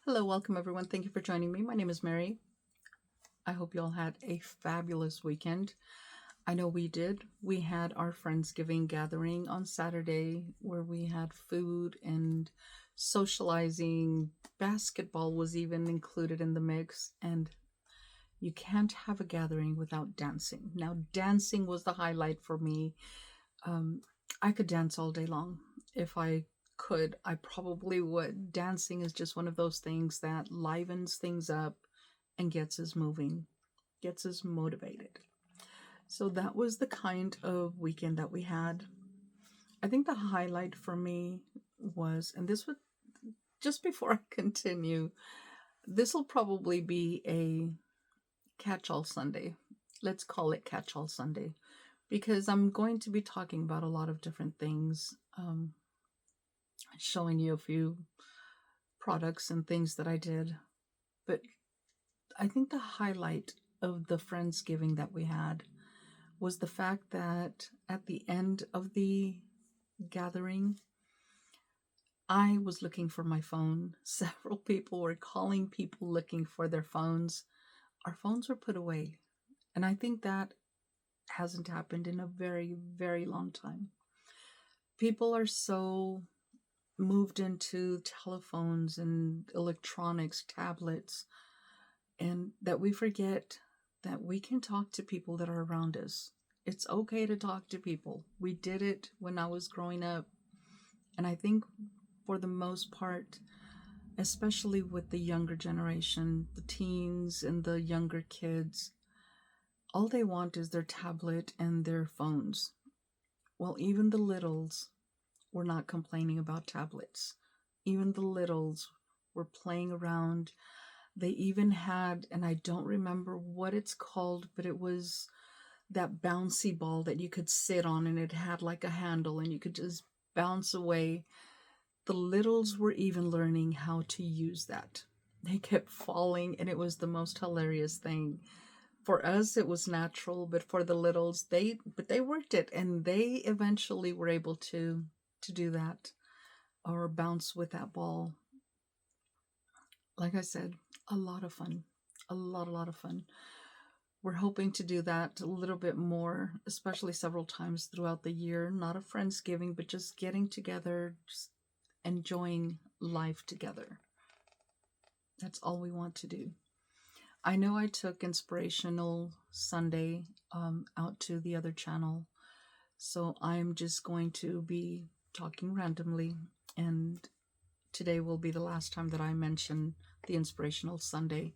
Hello, welcome everyone. Thank you for joining me. My name is Mary. I hope you all had a fabulous weekend. I know we did. We had our Friendsgiving gathering on Saturday where we had food and socializing. Basketball was even included in the mix, and you can't have a gathering without dancing. Now, dancing was the highlight for me. Um, I could dance all day long. If I could, I probably would. Dancing is just one of those things that livens things up and gets us moving, gets us motivated. So that was the kind of weekend that we had. I think the highlight for me was, and this would, just before I continue, this will probably be a catch all Sunday. Let's call it catch all Sunday because I'm going to be talking about a lot of different things, showing you a few products and things that I did. But I think the highlight of the Friendsgiving that we had was the fact that at the end of the gathering, I was looking for my phone. Several people were calling people looking for their phones. Our phones were put away. And I think that hasn't happened in a very, very long time. People are so moved into telephones and electronics, tablets, and that we forget that we can talk to people that are around us. It's okay to talk to people. We did it when I was growing up. And I think for the most part, especially with the younger generation, the teens and the younger kids, all they want is their tablet and their phones. Well, even the littles were not complaining about tablets. Even the littles were playing around. They even had, and I don't remember what it's called, but it was that bouncy ball that you could sit on and it had like a handle and you could just bounce away. The littles were even learning how to use that. They kept falling and it was the most hilarious thing. For us it was natural, but for the littles, they worked it and they eventually were able to do that or bounce with that ball. Like I said, a lot of fun. A lot of fun. We're hoping to do that a little bit more, especially several times throughout the year. Not a Friendsgiving, but just getting together, just enjoying life together. That's all we want to do. I know I took Inspirational Sunday out to the other channel, so I'm just going to be talking randomly, and today will be the last time that I mention the Inspirational Sunday.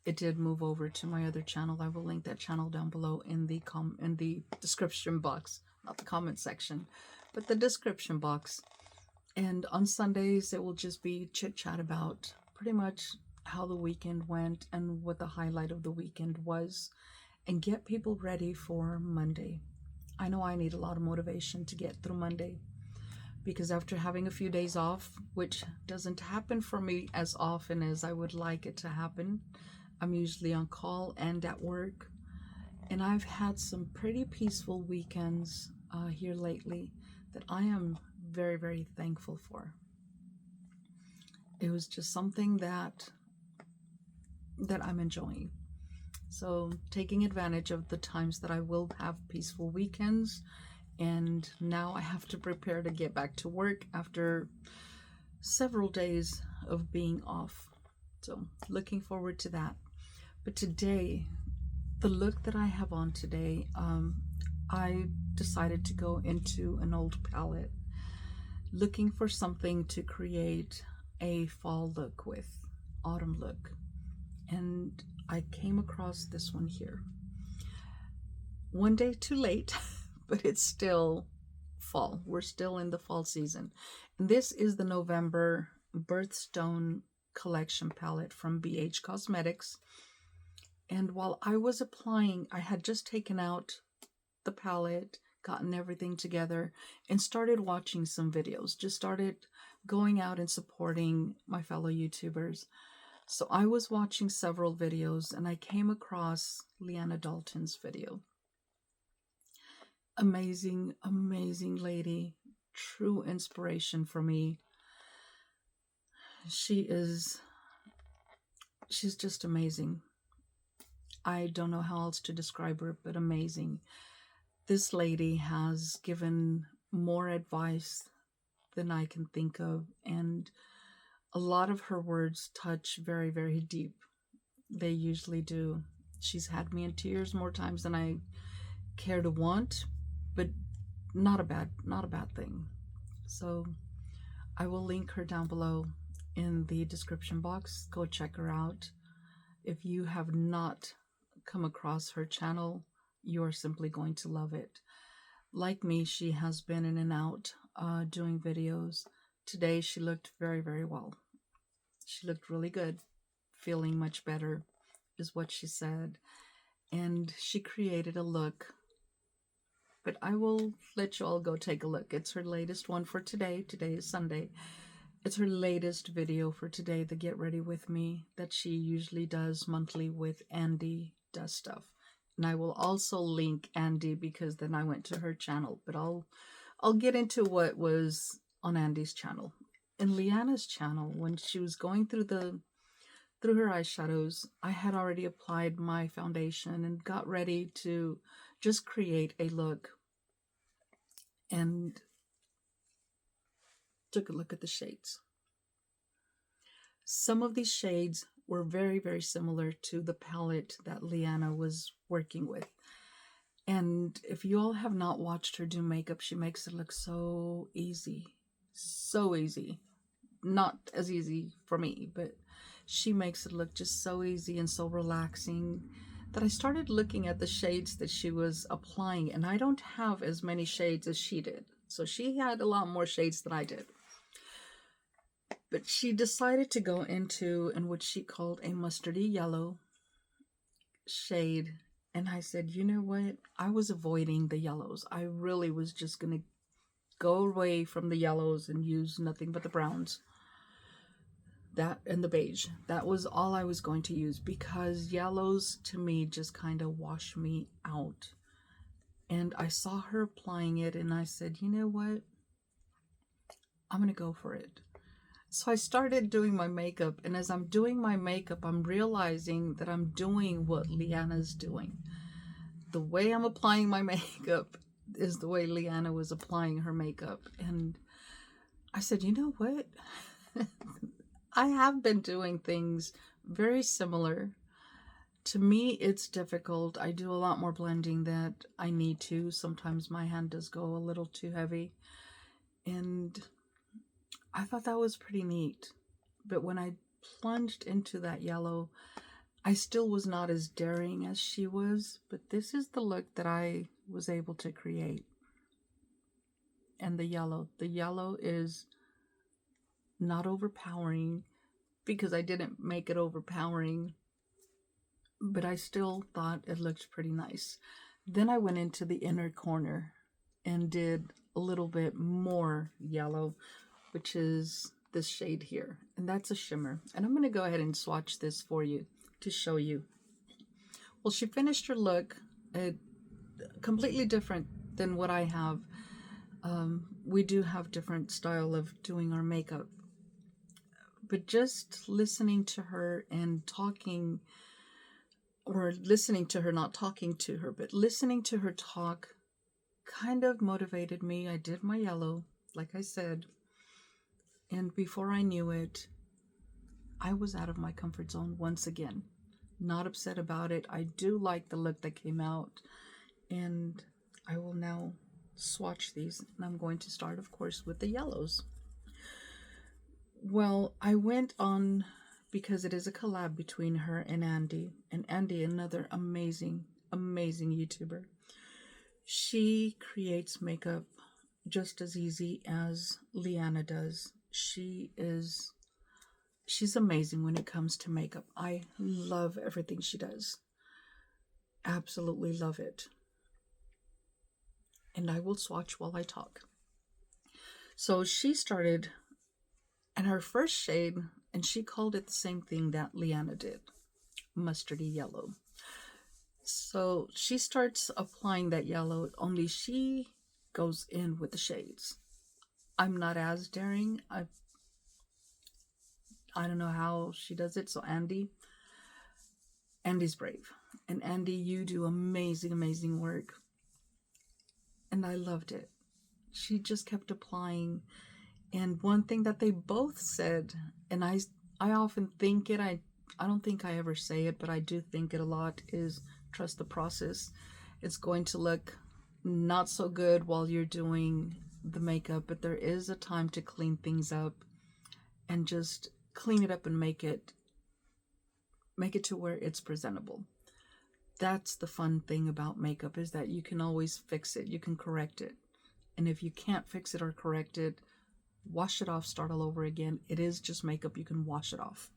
It did move over to my other channel. I will link that channel down below in the description box, not the comment section, but the description box. And on Sundays, it will just be chit chat about pretty much how the weekend went and what the highlight of the weekend was, and get people ready for Monday. I know I need a lot of motivation to get through Monday because after having a few days off, which doesn't happen for me as often as I would like it to happen, I'm usually on call and at work. And I've had some pretty peaceful weekends here lately that I am very, very thankful for. It was just something that I'm enjoying. So taking advantage of the times that I will have peaceful weekends. And now I have to prepare to get back to work after several days of being off. So looking forward to that. But today, the look that I have on today, I decided to go into an old palette, looking for something to create a fall look with, autumn look. And I came across this one here. One day too late, but it's still fall. We're still in the fall season. And this is the November Birthstone Collection palette from BH Cosmetics. And while I was applying, I had just taken out the palette, gotten everything together, and started watching some videos. Just started going out and supporting my fellow YouTubers. So I was watching several videos and I came across Leanna Dalton's video. Amazing, amazing lady. True inspiration for me. She is She's just amazing. I don't know how else to describe her, but amazing. This lady has given more advice than I can think of, and a lot of her words touch very, very deep. They usually do. She's had me in tears more times than I care to want, but not a bad thing. So I will link her down below in the description box. Go check her out. If you have not come across her channel, you're simply going to love it. Like me, she has been in and out doing videos. Today she looked very, very well. She looked really good, feeling much better is what she said. And she created a look, but I will let you all go take a look. It's her latest one for today. Today is Sunday. It's her latest video for today, the Get Ready With Me, that she usually does monthly with Andy Does Stuff. And I will also link Andy because then I went to her channel, but I'll get into what was on Andy's channel. In Leanna's channel, when she was going through her eyeshadows, I had already applied my foundation and got ready to just create a look, and took a look at the shades. Some of these shades were very, very similar to the palette that Leanna was working with. And if you all have not watched her do makeup, she makes it look so easy. So easy. Not as easy for me, but she makes it look just so easy and so relaxing that I started looking at the shades that she was applying, and I don't have as many shades as she did. So she had a lot more shades than I did. But she decided to go into what she called a mustardy yellow shade. And I said, you know what? I was avoiding the yellows. I really was just going to go away from the yellows and use nothing but the browns. That and the beige. That was all I was going to use, because yellows to me just kind of wash me out. And I saw her applying it and I said, you know what? I'm going to go for it. So I started doing my makeup, and as I'm doing my makeup, I'm realizing that I'm doing what Leanna's doing. The way I'm applying my makeup is the way Leanna was applying her makeup. And I said, you know what? I have been doing things very similar. To me, it's difficult. I do a lot more blending than I need to. Sometimes my hand does go a little too heavy. And I thought that was pretty neat. But when I plunged into that yellow, I still was not as daring as she was. But this is the look that I was able to create. And the yellow is not overpowering, because I didn't make it overpowering, but I still thought it looked pretty nice. Then I went into the inner corner and did a little bit more yellow, which is this shade here, and that's a shimmer. And I'm going to go ahead and swatch this for you to show you. Well, she finished her look completely different than what I have. We do have different style of doing our makeup, but just listening to her and talking, or listening to her, not talking to her, but listening to her talk, kind of motivated me. I did my yellow, like I said, and before I knew it, I was out of my comfort zone once again. Not upset about it. I do like the look that came out, and I will now swatch these, and I'm going to start, of course, with the yellows. Well, I went on, because it is a collab between her and Andy, another amazing YouTuber. She creates makeup just as easy as Leanna does. She's amazing when it comes to makeup. I love everything she does. Absolutely love it. And I will swatch while I talk. So she started, and her first shade, and she called it the same thing that Leanna did, mustardy yellow. So she starts applying that yellow, only she goes in with the shades. I'm not as daring. I don't know how she does it. So Andy, Andy's brave. And Andy, you do amazing, amazing work. And I loved it. She just kept applying. And one thing that they both said, and I often think it, I don't think I ever say it, but I do think it a lot, is trust the process. It's going to look not so good while you're doing the makeup, but there is a time to clean things up and just clean it up and make it to where it's presentable. That's the fun thing about makeup, is that you can always fix it. You can correct it. And if you can't fix it or correct it, wash it off, start all over again. It is just makeup. You can wash it off.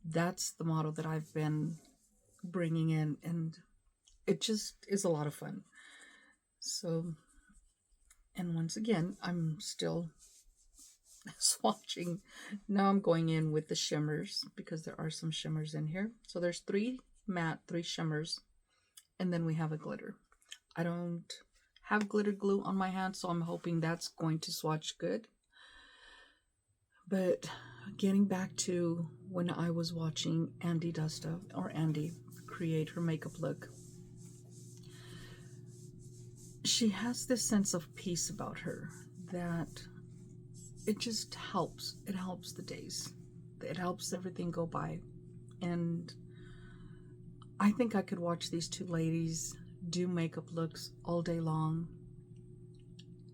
That's the model that I've been bringing in, and it just is a lot of fun. So, and once again, I'm still swatching. Now I'm going in with the shimmers, because there are some shimmers in here. So there's 3 matte, 3 shimmers, and then we have a glitter. I don't have glitter glue on my hand, so I'm hoping that's going to swatch good. But getting back to when I was watching Andy Dusta, or Andy, create her makeup look, she has this sense of peace about her that it just helps. It helps the days. It helps everything go by. And I think I could watch these 2 ladies do makeup looks all day long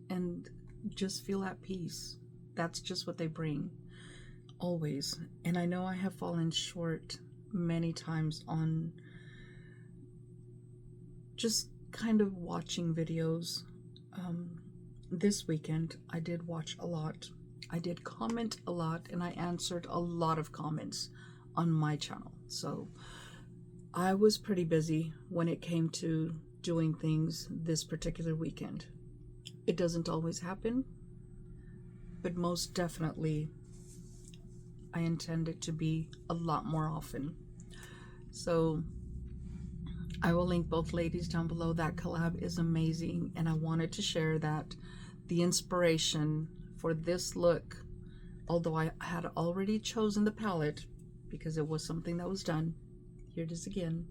and just feel at peace. That's just what they bring, always. And I know I have fallen short many times on just kind of watching videos. This weekend I did watch a lot. I did comment a lot, and I answered a lot of comments on my channel. So I was pretty busy when it came to doing things this particular weekend. It doesn't always happen, but most definitely I intend it to be a lot more often. So I will link both ladies down below. That collab is amazing, and I wanted to share that the inspiration for this look, although I had already chosen the palette because it was something that was done. Here it is again.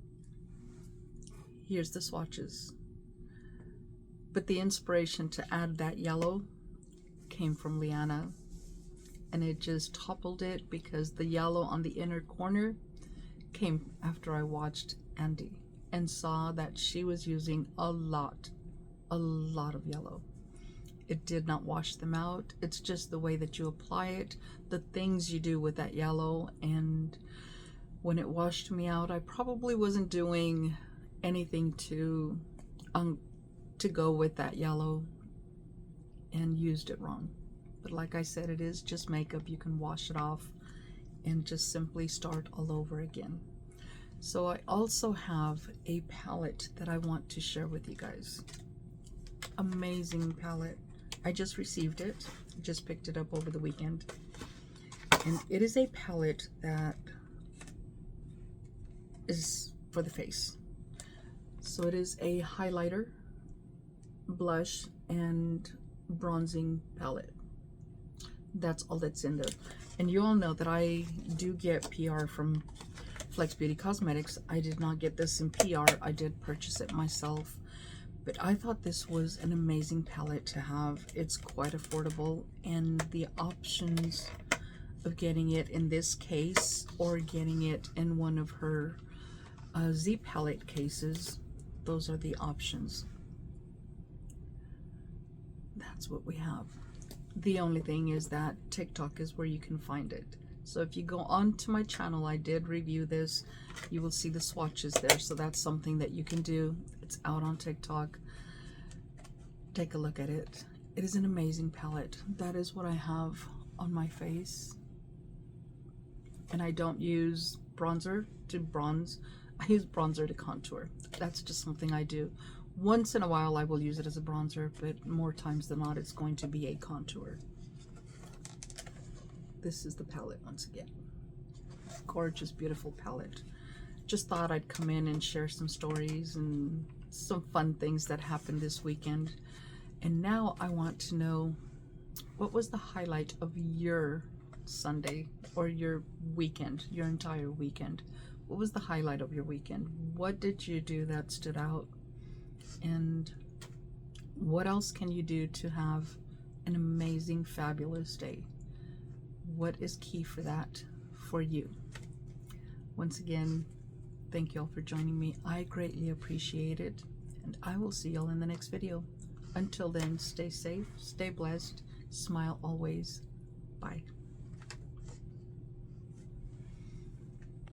Here's the swatches. But the inspiration to add that yellow came from Liana, and it just toppled it because the yellow on the inner corner came after I watched Andy and saw that she was using a lot of yellow. It did not wash them out. It's just the way that you apply it, the things you do with that yellow. And when it washed me out, I probably wasn't doing anything to go with that yellow and used it wrong. But like I said, it is just makeup. You can wash it off and just simply start all over again. So I also have a palette that I want to share with you guys. Amazing palette. I just received it. Just picked it up over the weekend. And it is a palette that is for the face. So it is a highlighter, blush, and bronzing palette. That's all that's in there. And you all know that I do get PR from Flex Beauty Cosmetics. I did not get this in PR. I did purchase it myself. But I thought this was an amazing palette to have. It's quite affordable, and the options of getting it in this case or getting it in one of her Z palette cases, those are the options. That's what we have. The only thing is that TikTok is where you can find it. So if you go onto my channel, I did review this. You will see the swatches there. So that's something that you can do. It's out on TikTok. Take a look at it. It is an amazing palette. That is what I have on my face. And I don't use bronzer to bronze. I use bronzer to contour. That's just something I do. Once in a while I will use it as a bronzer, but more times than not it's going to be a contour. This is the palette once again. Gorgeous, beautiful palette. Just thought I'd come in and share some stories and some fun things that happened this weekend. And now I want to know, what was the highlight of your Sunday or your weekend, your entire weekend? what was the highlight of your weekend? What did you do that stood out? And what else can you do to have an amazing, fabulous day? What is key for that for you? Once again, thank you all for joining me. I greatly appreciate it, and I will see y'all in the next video. Until then, stay safe, stay blessed, smile always. Bye.